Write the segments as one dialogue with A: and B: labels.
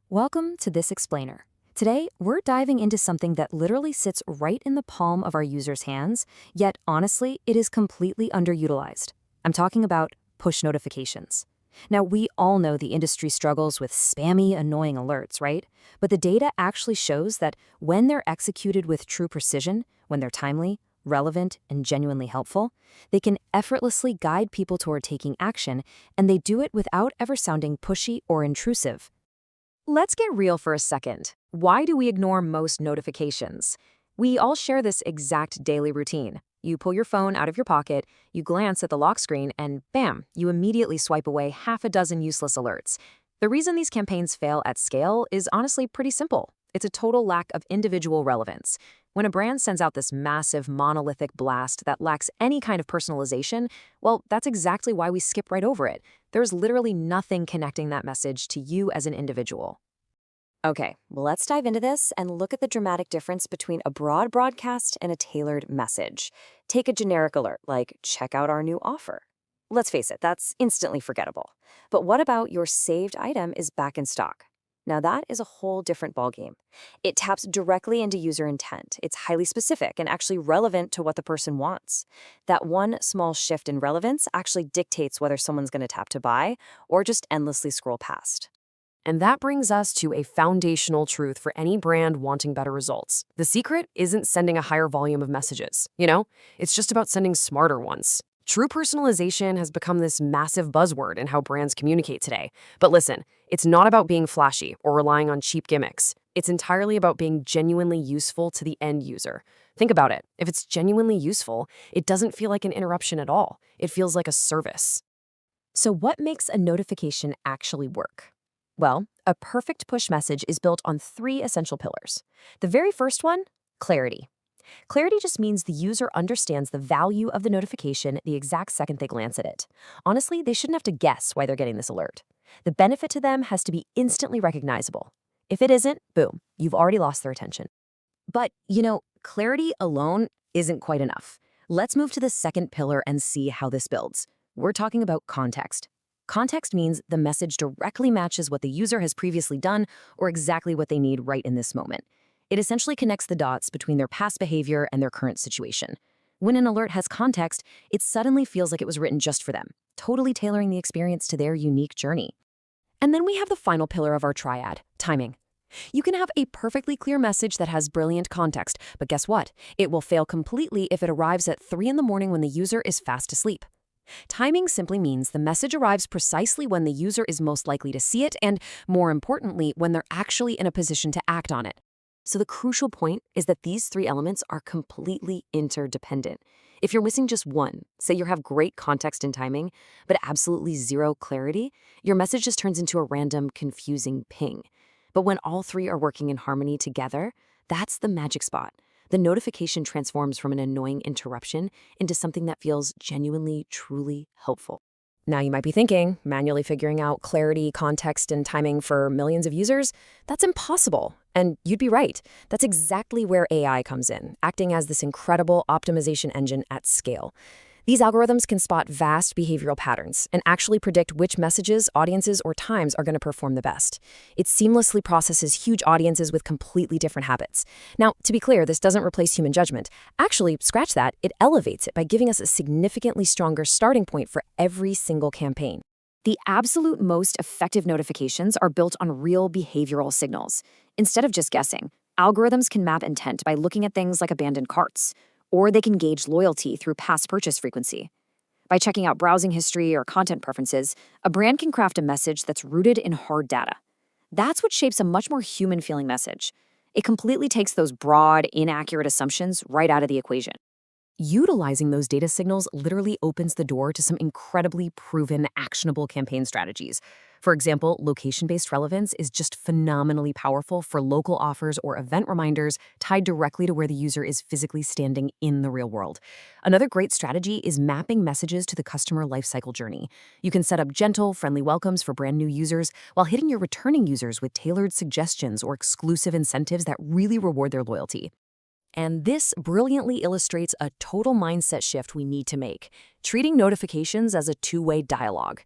A: Welcome to This Explainer. Today, we're diving into something that literally sits right in the palm of our users' hands, yet honestly, it is completely underutilized. I'm talking about push notifications. Now, we all know the industry struggles with spammy, annoying alerts, right? But the data actually shows that when they're executed with true precision, when they're timely, relevant, and genuinely helpful, they can effortlessly guide people toward taking action, and they do it without ever sounding pushy or intrusive. Let's get real for a second. Why do we ignore most notifications? We all share this exact daily routine. You pull your phone out of your pocket, you glance at the lock screen, and bam, you immediately swipe away half a dozen useless alerts. The reason these campaigns fail at scale is honestly pretty simple. It's a total lack of individual relevance. When a brand sends out this massive monolithic blast that lacks any kind of personalization, well, that's exactly why we skip right over it. There's literally nothing connecting that message to you as an individual. Okay, let's dive into this and look at the dramatic difference between a broad broadcast and a tailored message. Take a generic alert, like check out our new offer. Let's face it, that's instantly forgettable. But what about your saved item is back in stock? Now that is a whole different ballgame. It taps directly into user intent. It's highly specific and actually relevant to what the person wants. That one small shift in relevance actually dictates whether someone's going to tap to buy or just endlessly scroll past.
B: And that brings us to a foundational truth for any brand wanting better results. The secret isn't sending a higher volume of messages, It's just about sending smarter ones. True personalization has become this massive buzzword in how brands communicate today. But listen, it's not about being flashy or relying on cheap gimmicks. It's entirely about being genuinely useful to the end user. Think about it. If it's genuinely useful, it doesn't feel like an interruption at all. It feels like a service.
A: So what makes a notification actually work? Well, a perfect push message is built on three essential pillars. The very first one, clarity. Clarity just means the user understands the value of the notification the exact second they glance at it. Honestly, they shouldn't have to guess why they're getting this alert. The benefit to them has to be instantly recognizable. If it isn't, boom, you've already lost their attention. But, clarity alone isn't quite enough. Let's move to the second pillar and see how this builds. We're talking about context. Context means the message directly matches what the user has previously done or exactly what they need right in this moment. It essentially connects the dots between their past behavior and their current situation. When an alert has context, it suddenly feels like it was written just for them, totally tailoring the experience to their unique journey. And then we have the final pillar of our triad, timing. You can have a perfectly clear message that has brilliant context, but guess what? It will fail completely if it arrives at 3 in the morning when the user is fast asleep. Timing simply means the message arrives precisely when the user is most likely to see it and, more importantly, when they're actually in a position to act on it. So the crucial point is that these three elements are completely interdependent. If you're missing just one, say you have great context and timing, but absolutely zero clarity, your message just turns into a random, confusing ping. But when all three are working in harmony together, that's the magic spot. The notification transforms from an annoying interruption into something that feels genuinely, truly helpful. Now you might be thinking, manually figuring out clarity, context, and timing for millions of users? That's impossible. And you'd be right. That's exactly where AI comes in, acting as this incredible optimization engine at scale. These algorithms can spot vast behavioral patterns and actually predict which messages, audiences, or times are going to perform the best. It seamlessly processes huge audiences with completely different habits. Now, to be clear, this doesn't replace human judgment. Actually, scratch that, it elevates it by giving us a significantly stronger starting point for every single campaign. The absolute most effective notifications are built on real behavioral signals. Instead of just guessing, algorithms can map intent by looking at things like abandoned carts, or they can gauge loyalty through past purchase frequency. By checking out browsing history or content preferences, a brand can craft a message that's rooted in hard data. That's what shapes a much more human-feeling message. It completely takes those broad, inaccurate assumptions right out of the equation. Utilizing those data signals literally opens the door to some incredibly proven, actionable campaign strategies. For example, location-based relevance is just phenomenally powerful for local offers or event reminders tied directly to where the user is physically standing in the real world. Another great strategy is mapping messages to the customer lifecycle journey. You can set up gentle, friendly welcomes for brand new users while hitting your returning users with tailored suggestions or exclusive incentives that really reward their loyalty. And this brilliantly illustrates a total mindset shift we need to make, treating notifications as a two-way dialogue.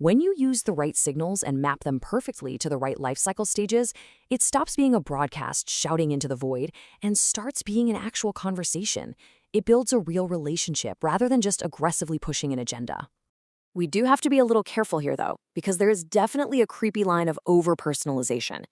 B: When you use the right signals and map them perfectly to the right lifecycle stages, it stops being a broadcast shouting into the void and starts being an actual conversation. It builds a real relationship rather than just aggressively pushing an agenda. We do have to be a little careful here, though, because there is definitely a creepy line of over-personalization.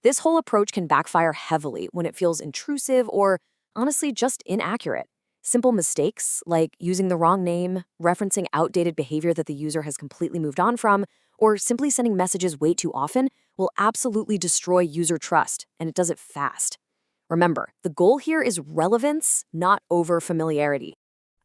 B: This whole approach can backfire heavily when it feels intrusive or, honestly, just inaccurate. Simple mistakes, like using the wrong name, referencing outdated behavior that the user has completely moved on from, or simply sending messages way too often, will absolutely destroy user trust, and it does it fast. Remember, the goal here is relevance, not over-familiarity.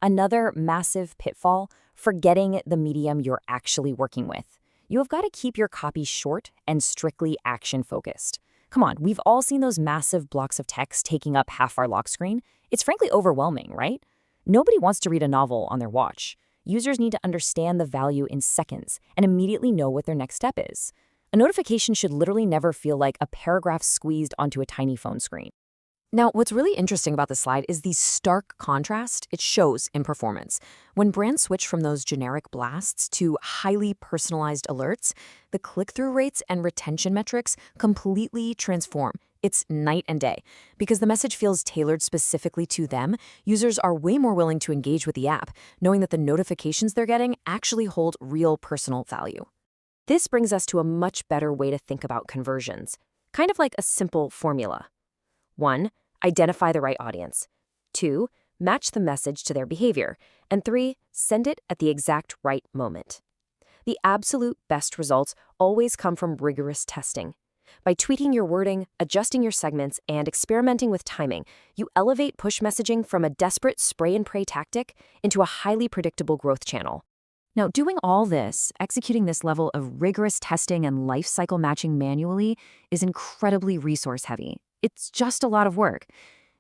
A: Another massive pitfall, forgetting the medium you're actually working with. You have got to keep your copy short and strictly action-focused. Come on, we've all seen those massive blocks of text taking up half our lock screen. It's frankly overwhelming, right? Nobody wants to read a novel on their watch. Users need to understand the value in seconds and immediately know what their next step is. A notification should literally never feel like a paragraph squeezed onto a tiny phone screen. Now, what's really interesting about this slide is the stark contrast it shows in performance. When brands switch from those generic blasts to highly personalized alerts, the click-through rates and retention metrics completely transform. It's night and day. Because the message feels tailored specifically to them, users are way more willing to engage with the app, knowing that the notifications they're getting actually hold real personal value. This brings us to a much better way to think about conversions, kind of like a simple formula. 1. Identify the right audience. 2. Match the message to their behavior. And 3. Send it at the exact right moment. The absolute best results always come from rigorous testing. By tweaking your wording, adjusting your segments, and experimenting with timing, you elevate push messaging from a desperate spray-and-pray tactic into a highly predictable growth channel. Now, doing all this, executing this level of rigorous testing and life cycle matching manually, is incredibly resource-heavy. It's just a lot of work.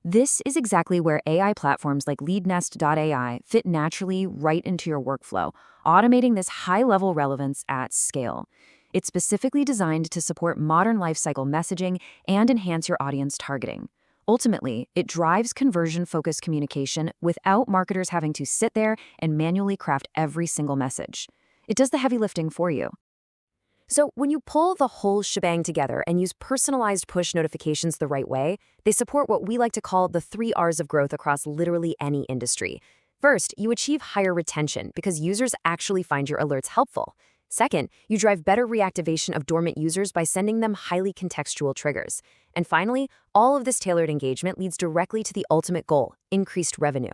A: This is exactly where AI platforms like LeadNest.ai fit naturally right into your workflow, automating this high-level relevance at scale. It's specifically designed to support modern lifecycle messaging and enhance your audience targeting. Ultimately, it drives conversion-focused communication without marketers having to sit there and manually craft every single message. It does the heavy lifting for you. So when you pull the whole shebang together and use personalized push notifications the right way, they support what we like to call the 3 R's of growth across literally any industry. First, you achieve higher retention because users actually find your alerts helpful. Second, you drive better reactivation of dormant users by sending them highly contextual triggers. And finally, all of this tailored engagement leads directly to the ultimate goal, increased revenue.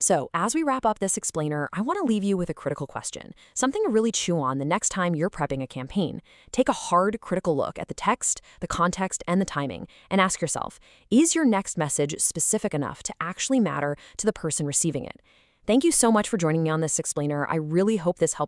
A: So, as we wrap up this explainer, I want to leave you with a critical question, something to really chew on the next time you're prepping a campaign. Take a hard, critical look at the text, the context, and the timing, and ask yourself, is your next message specific enough to actually matter to the person receiving it? Thank you so much for joining me on this explainer. I really hope this helped